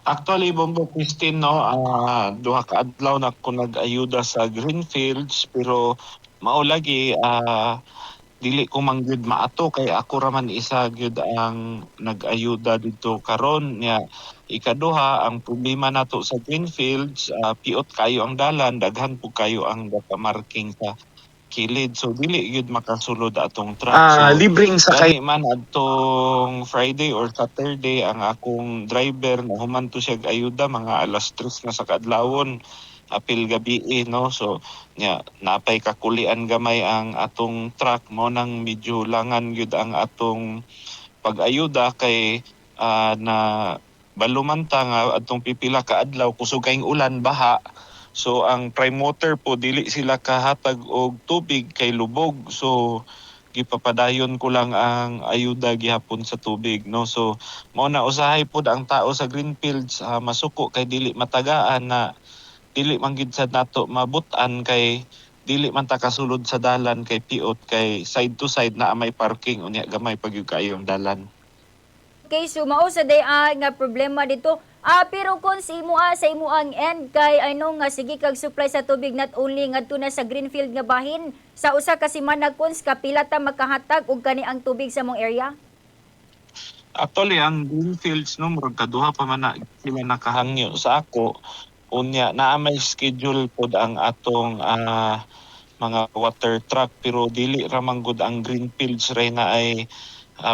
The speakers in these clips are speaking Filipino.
Actually, Bombo Christine, no, duha ka adlaw na ko nag-ayuda sa Greenfields, pero mao lagi, dili ko man gyud maato kay ako ra man isa gyud ang nag-ayuda dito karon nya. Ikaduha, ang problema nato sa Greenfields, piot kayo ang dalan, daghan po kayo ang marking sa kilid, so dili gyud makasulod atong truck. So Libreng sakay. gani man adtong Friday or Saturday ang akong driver nahuman to siya ayuda mga alas 3 na sa kadlawon apil gabi no. So nya napay kakulian gamay ang atong truck mo nang medyo langan gyud ang atong pag-ayuda kay na balumanta nga atong pipila ka adlaw kusog kayong ulan baha. So ang prime motor po dili sila kahatag og tubig kay lubog. So gipapadayon ko lang ang ayuda gihapon sa tubig no. So mao na usahay pud ang tao sa Greenfields masuko kay dili matagaan na dili man gid sad nato mabut-an kay dili man ta kasulod sa dalan kay piot kay side to side na may parking unya gamay pag kayo ang dalan. Okay, so mao sa day nga problema dito. Pero kung sa imo ang end kay ano nga sige kag supply sa tubig not only ngadto na sa Greenfield nga bahin sa usa ka semana kons kapila ta makahatag og kani ang tubig sa mong area? Actually, ang Greenfields no murag kaduha pa man na sila nakahangyo sa ako. Unya naa may schedule pod ang atong mga water truck pero dili ra man gud ang Greenfields ray na ay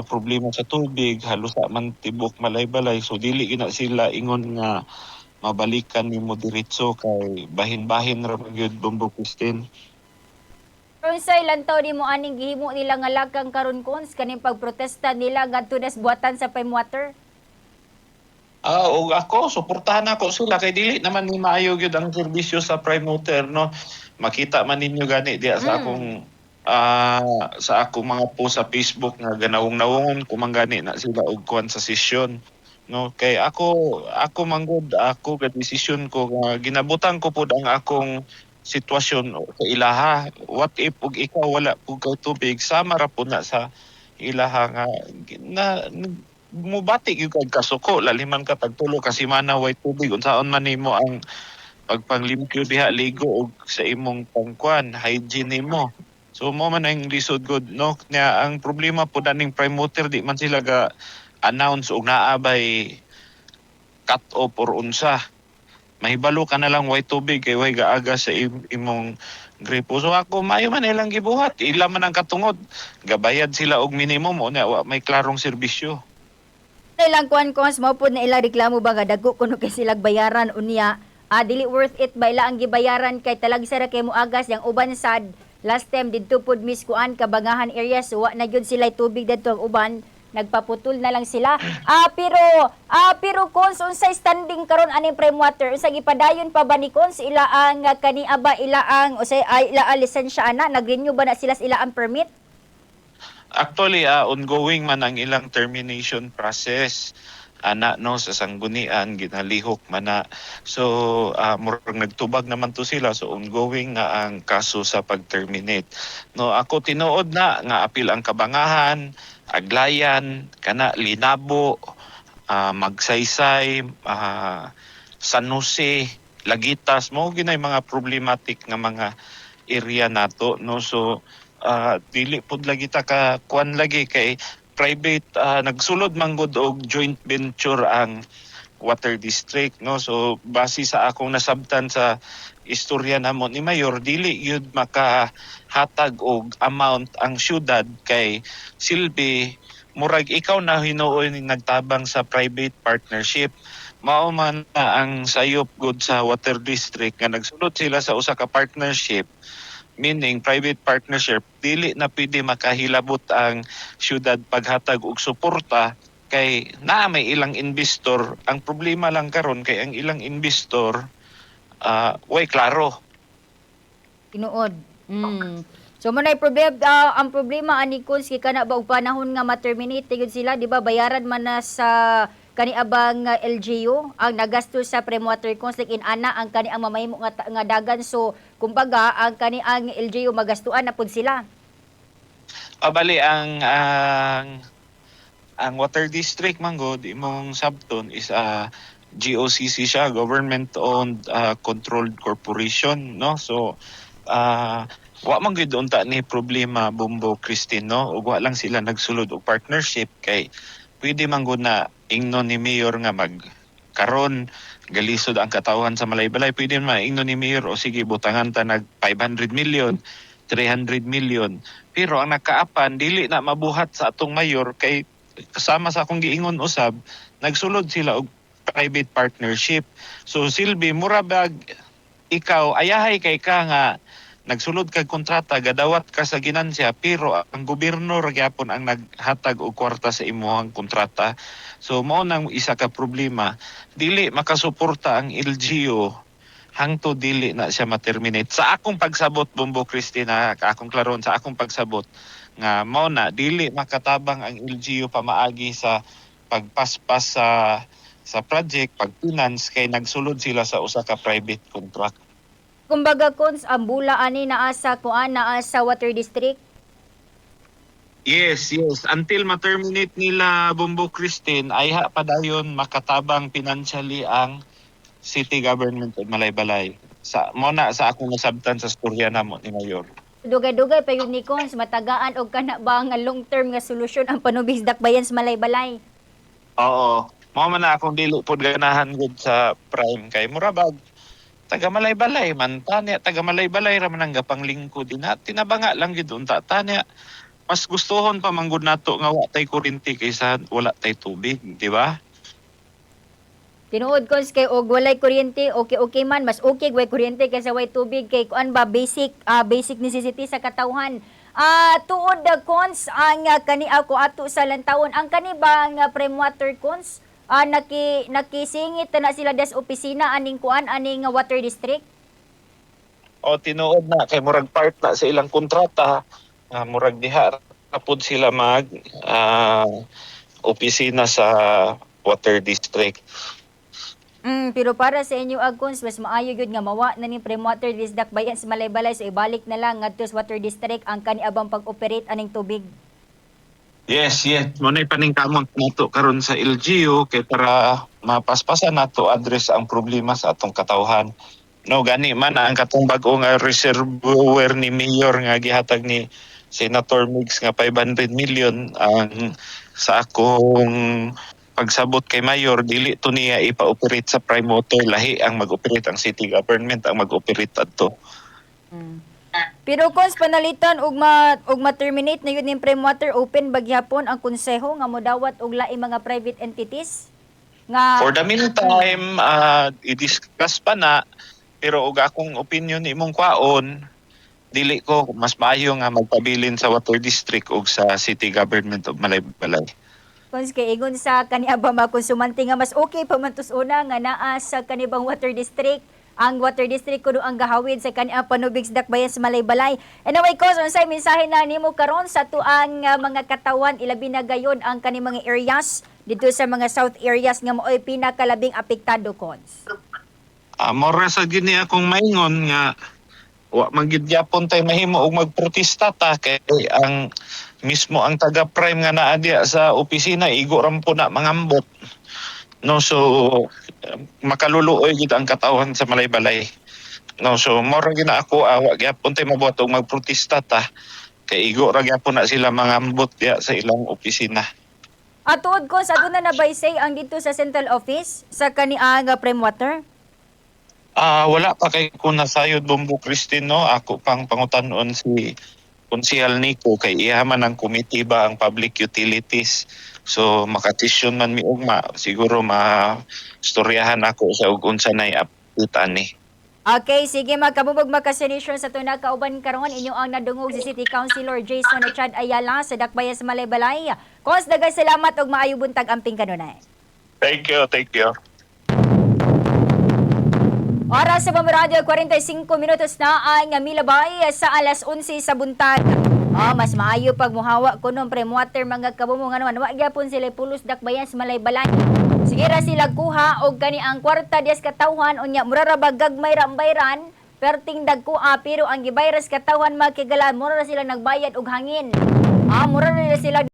problema sa tubig, halos man tibok malay-balay. So dili gina sila ingon nga mabalikan nimo diretso kay bahin-bahin ra man gyud Bombo Christine. Karon sa ilang taon nimo aning gihimo nila nga lakang karon kons kaning pagprotesta nila ngadto na sa buhatan sa Prime Water? Og ako suportahan ako sila kay dili naman ni maayo gyud ang serbisyo sa Prime Motor no. Makita man ninyo gani diya sa akong sa akong mga post sa Facebook nga ganawong-nawongon kumanggani na sila og kuan sa sesyon no. Kay ako manggod ako ga desisyon ko nga ginabutan ko pud ang akong sitwasyon sa ilaha. What if og ikaw wala pud kay tubig sama ra pud na sa ilaha nga na mubati gyud kag kasuko laliman ka tagtulo ka semana way tubig unsaon man nimo ang pagpanglimpyo diha ligo og sa imong pangkuan hygiene nimo. So mo man ang lisod good no nya ang problema po daning Prime Motor di man sila ga announce og naabay cut off or unsa. Mahibalo ka na lang way tubig kay way gaaga sa imong gripo. So ako mayo man ilang gibuhat ila man ang katungod gabayad sila og minimum o nya wa may klarong serbisyo. Ilang kuan kons mao pud na ila reklamo ba nga dagko kuno kay silang bayaran unya dili worth it ba ila ang gibayaran kay talagsa ra kay moagas yang uban sad last time didto pud miskuan kabangahan area so wa na gyud sila tubig didto ang uban nagpaputol na lang sila. Pero kons unsay standing karon aning Prime Water unsa gipadayon pa ba ni kons ila ang kani aba ila ang usay ila ang lisensya ana nag-renew ba na sila ang permit? Actually, ongoing man ang ilang termination process ana no sa sanggunian ginalihok man na. So murag nagtubag naman to sila so ongoing nga ang kaso sa pag-terminate. No ako tinuod na nga apil ang kabangahan, aglayan, kana linabo, magsaysay, San Jose, Lagitas mo ginay mga problematic nga mga area nato no. So dili pud lagi ta ka kuan lagi kay private nagsulod manggod og joint venture ang water district no. So base sa akong nasabtan sa istorya namon ni Mayor dili yun makahatag og amount ang syudad kay silbi murag ikaw na hinuoy nagtabang sa private partnership. Mao man ang sayop gud sa water district nga nagsulod sila sa usa ka partnership meaning private partnership dili na pwede makahilabot ang syudad paghatag og suporta kay naa may ilang investor. Ang problema lang karon kay ang ilang investor way klaro. Tinuod. So manay problema ang problema ani kons kay kana ba og panahon nga ma-terminate gyud sila di ba bayaran man na sa kani abang LGU ang nagastos sa Prime Water kons like in ana ang kani ang mamahimo nga dagan so kumbaga ang kani ang LGU magastuan na pud sila. Bali ang water district manggod imong sabton is GOCC siya, government-owned controlled corporation, no? So wa man gyud unta ni problema Bumbo Christine, no? Ug wa lang sila nagsulod og partnership kay pwede man gud na ingnon ni mayor nga karon galisod ang katawan sa Malaybalay, pwede man ingnon ni mayor o sige butangan ta nag 500 million, 300 million. Pero ang nakaapan dili na mabuhat sa atong mayor kay kasama sa akong giingon usab nagsulod sila og private partnership. So Silby, murabag ikaw ayahay kay ka nga nagsulod kag kontrata gadawat ka sa ginansya pero ang gobyerno ra gyapon ang naghatag og kwarta sa imong kontrata. So mao nang isa ka problema, dili makasuporta ang LGU hangtod dili na siya ma-terminate. Sa akong pagsabot Bumbo Christina, akong klaron sa akong pagsabot nga mao na dili makatabang ang LGU pamaagi sa pagpaspas sa project, pag-finance kay nagsulod sila sa usa ka private contract. Kumbaga Cons, ang bula ani naa sa water district. Yes. Until ma-terminate nila Bumbo Christine, ay pa dayon makatabang financially ang city government of Malaybalay. Muna sa akong nasabtan sa storya namo ni Mayor. Dugay-dugay pa yun ni Cons, matagaan og kana ba nga long-term nga solusyon ang panubig dakbayan sa Malaybalay. Oo. Mao man na akong dili pod ganahan gud sa prime kay murabag taga Malaybalay man tanya taga Malaybalay ra man ang gapanglingkod din tinabanga lang gid unta tanya mas gustohon pa manggod nato nga wa tay kuryente kaysa wala tay tubig, di ba? Tinuod Cons kay og walay kuryente, okay man, mas okay way kuryente kaysa way tubig kay kuan ba basic necessity sa katawhan. Tuod Cons ang kani ako ato sa lantawon ang kani ba nga prime water Cons nakisingit na sila des opisina aning kuan aning water district. O tinuod na kay murag part na sa ilang kontrata, murag diha na pud sila mag opisina sa water district. Pero para sa inyo Cons, mas maayo gyud nga mawa na ni prime water district bayan sa Malaybalay so ibalik na lang ngadto sa water district ang kaniabang pag-operate aning tubig. Yes. Muna'y paningkamot nato karon sa LGU kay para mapaspasan nato address ang problema sa atong katawhan. No, gani man ang katong bag-o nga reservoir ni Mayor nga gihatag ni Senator Migs nga 500 million ang sa akong pagsabot kay Mayor dili to niya ipa-operate sa prime water, lahi ang mag-operate ang city government ang mag-operate adto. Pero Cons panalitan og ma-terminate na yun yung prime water open bagyapon ang konseho nga modawat og laing mga private entities nga For the meantime, i-discuss pa na pero og akong opinion imong kwaon dili ko mas maayo nga magpabilin sa water district ug sa city government of Malaybalay. Cons kay ingon sa kaniaba mga konsumante nga mas okay pa man tus-una nga naa sa kanibang water district ang water district kuno ang gahawid sa kaniang panubig sa dakbayan sa Malaybalay. Anyway, Cos, unsay mensahe na nimo karon sa tuang mga katawan ilabi na gayon ang kani mga areas dito sa mga south areas nga maoy pinakalabing apektado Cons? Mora sa gini akong maingon nga wa magid gyapon tay mahimo og magprotesta ta kay ang mismo ang taga prime nga naa diya sa opisina igo ram po na mangambot. No, so makaluluoy gid ang katawhan sa Malaybalay. No, so mora gina ako wa gyapon tay mabuhat og magprotesta ta kay igo ra gyapon na sila mangambot diya sa ilang opisina. Tuod ko sa aduna na baysay ang dito sa central office sa kaniang prime water? Wala pa kay ko nasayod Bumbo Christine, no. Ako pang pangutanon si Konsehal Nico kay iya man ang committee ba ang public utilities. So makatisyon man mi ugma siguro ma-storyahan ako sa ug unsa nay update ani. Okay, sige magkabubog magkasenation sa tuna kauban karon inyo ang nadungog si City Councilor Jason Chad Ayala sa Dakbayan sa Malaybalay. Cons dagay salamat og maayo buntag amping kanunay. Thank you. Oras sa Bamradyo, 45 minutos na ang milabay sa alas 11 sa buntag. Mas maayo pag muhawa kuno prime water mga kabumo nga naman. Wa gyapon sila pulos dakbayan sa Malaybalay. Sige ra sila kuha og kani ang kwarta dias katawhan unya mura ra gagmay ra bayran perting dagkuha pero ang gibayras katawhan makigala mura ra sila nagbayad og hangin. Mura ra sila